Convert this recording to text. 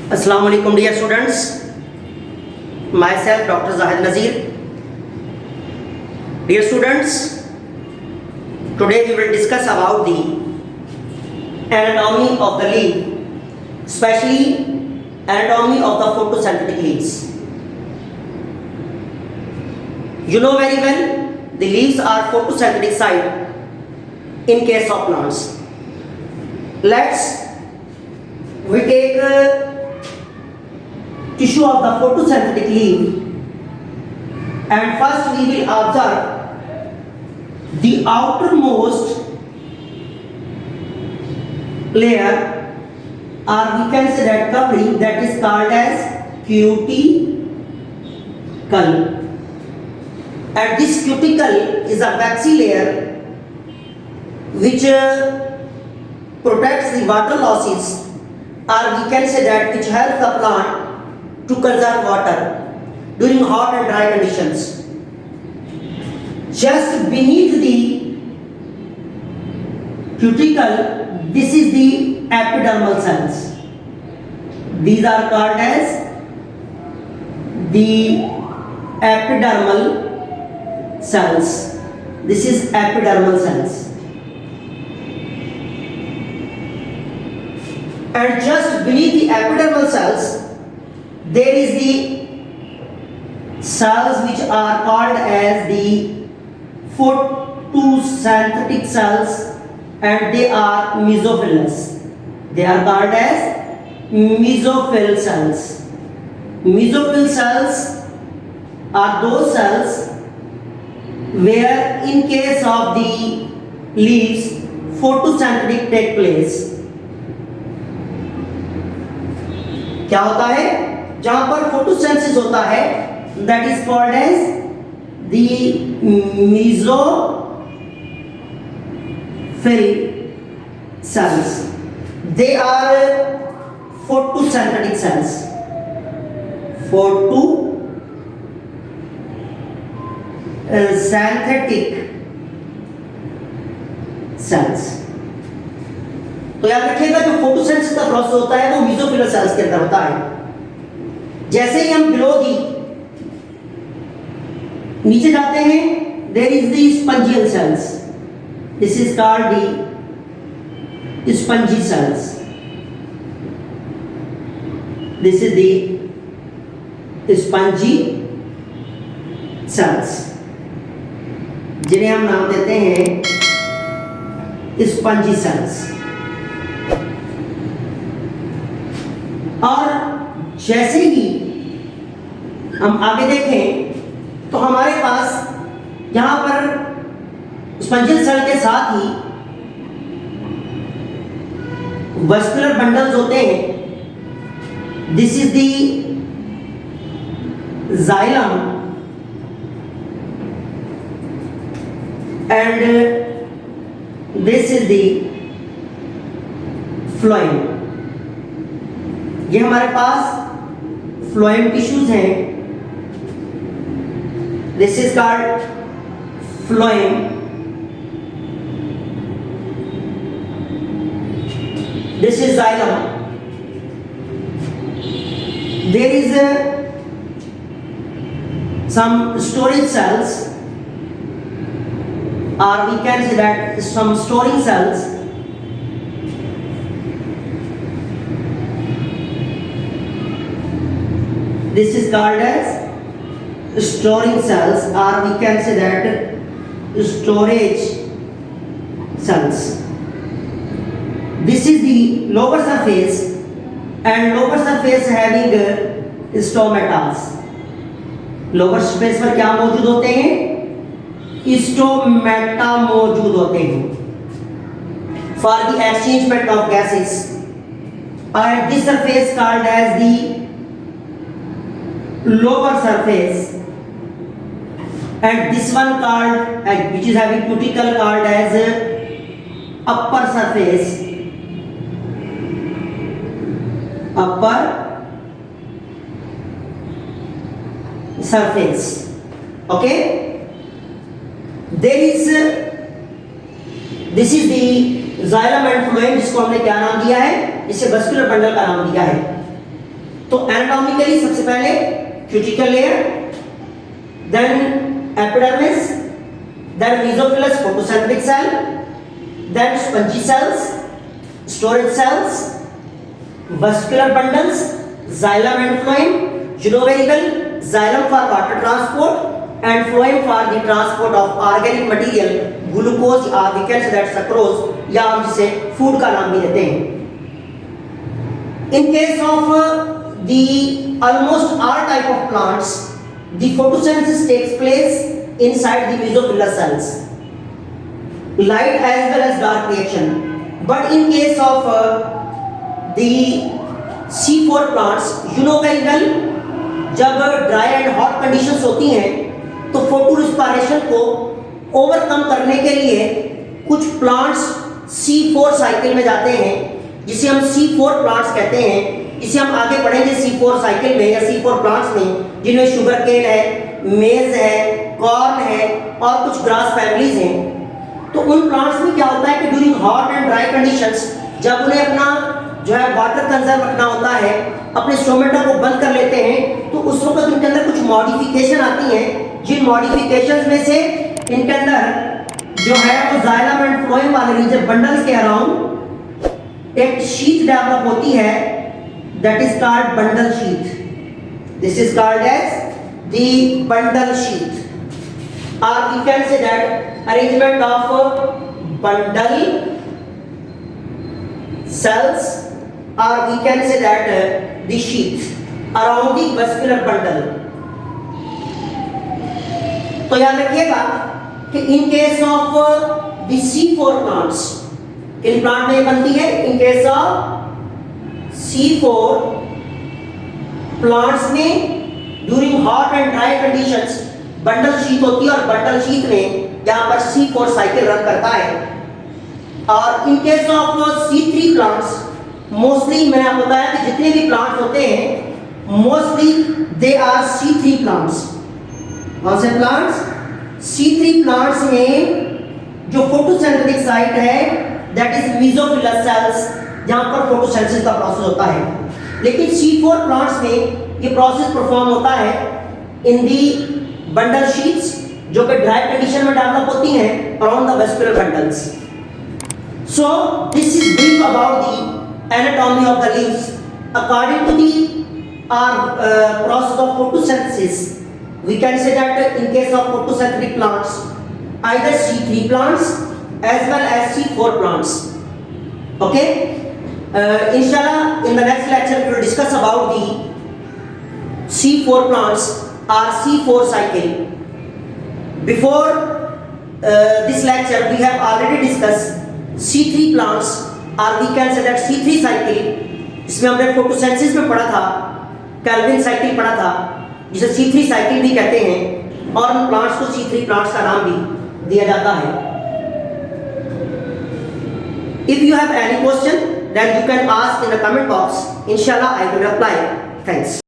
Assalamu alaikum dear students, myself Dr. Zahid Nazir. Dear students, today we will discuss about the anatomy of the leaf, especially anatomy of the photosynthetic leaves. You know very well the leaves are photosynthetic site in case of plants. We take tissue of the photosynthetic leaf, and first we will observe the outermost layer, or we can say that covering, that is called as cuticle. And this cuticle is a waxy layer which protects the water losses, or we can say that which helps the plant to conserve water during hot and dry conditions. Just beneath the cuticle, this is the epidermal cells. These are called as the epidermal cells. This is epidermal cells. And just beneath the epidermal cells, there is the cells which are called as the photosynthetic cells, and they are mesophilous. They are called as mesophil cells. Mesophil cells are those cells where in case of the leaves photosynthetic take place. क्या होता है? जहां पर photosynthesis होता है, that is called as the mesophil cells. They are photosynthetic cells. Photosynthetic cells. तो याद रखिएगा, जो फोटोसिंथेसिस का प्रोसेस होता है वो मेसोफिलर सेल्स के अंदर होता है. जैसे ही हम बिलो दी नीचे जाते हैं, there is the spongy cells. This is called the spongy cells. This is the spongy cells, जिन्हें हम नाम देते हैं स्पंजी सेल्स. और जैसे ही हम आगे देखें तो हमारे पास यहां पर स्पंजियल सेल के साथ ही वस्कुलर बंडल्स होते हैं. This is the xylem and this is the phloem. ये हमारे पास फ्लोएम टिश्यूज हैं. This is called phloem. This is xylem. There is some storage cells, or we can say that some storing cells. This is called as storing cells, or we can say that storage cells. This is the lower surface, and lower surface having stomatas. Lower surface पर क्या मौजूद होते हैं? Stomata मौजूद होते हैं for the exchangement of gases. और this surface called as the lower surface, and this one called which is having cuticle called as upper surface. Upper surface. Okay, there is this is the xylem and phloem, जिसको हमने क्या नाम दिया है? इसे vascular bundle का नाम दिया है. तो एनाटॉमिकली सबसे पहले cuticle layer, then epidermis, then mesophyllous photosynthetic cell, then spongy cells, storage cells, vascular bundles, xylem and phloem, junovaricle, xylem for water transport and phloem for the transport of organic material, glucose or we can say that sucrose या हम जिसे food का नाम भी देते हैं. In case of the almost all type of plants, the photosynthesis takes place inside the mesophilous cells, light as well as dark reaction. But in case of the C4 plants, you know very well, जब dry and hot conditions होती हैं तो photo respiration को overcome करने के लिए कुछ plants C4 cycle में जाते हैं, जिसे हम C4 प्लांट्स कहते हैं. इसे हम आगे पढ़ेंगे C4 साइकिल में या C4 प्लांट्स में, जिनमें शुगर केन है, मेज है, कॉर्न है और कुछ ग्रास फैमिलीज हैं. तो उन प्लांट्स में क्या होता है कि during hot and dry conditions जब उन्हें अपना जो है वाटर कंजर्व रखना होता है, अपने स्टोमेटा को बंद कर लेते हैं, तो उस वक्त इनके अंदर कुछ मॉडिफिकेशन आती हैं, जिन मॉडिफिकेशंस में से इनके अंदर जो है वो जाइलम एंड फ्लोएम वाले रीजन बंडल्स के अराउंड एक शीट डेवलप होती है, that is called bundle sheath. This is called as the bundle sheath, or we can say that arrangement of bundle cells, or we can say that the sheath around the vascular bundle. तो याद रखिएगा कि in case of the C4 plants, in plant में बनती है. in case of C4 plants में during hot and dry conditions bundle sheath होती है और बंडल शीट में यहाँ पर C4 साइकिल रन करता है. और इन case of C3 plants, mostly मैंने आपको बताया कि जितने भी प्लांट्स होते हैं mostly they are C3 plants. कौन से प्लांट्स? C3 प्लांट्स में जो फोटोसिंथेटिक साइट है दैट इज मेसोफिलस सेल्स, जहाँ पर फोटोसिंथेसिस का प्रोसेस होता है. लेकिन C4 प्लांट्स में ये प्रोसेस परफॉर्म होता है इन दी बंडल शीट्स, जो कि ड्राई कंडीशन में डेवलप होती हैं around the vascular bundles. So this is brief about the anatomy of the leaves. According to the process of photosynthesis, we can say that in case of photosynthetic plants either C3 plants as well as C4 plants. Okay, inshallah in the next lecture we will discuss about the C4 plants or C4 cycle. Before this lecture we have already discussed C3 plants, or we can say that C3 cycle. इसमें हमने photosynthesis में पढ़ा था, Calvin cycle पढ़ा था, जिसे C3 cycle भी कहते हैं, और उन प्लांट्स को C3 प्लांट्स का नाम भी दिया जाता है. If you have any question, then you can ask in the comment box. Inshallah I will reply. Thanks.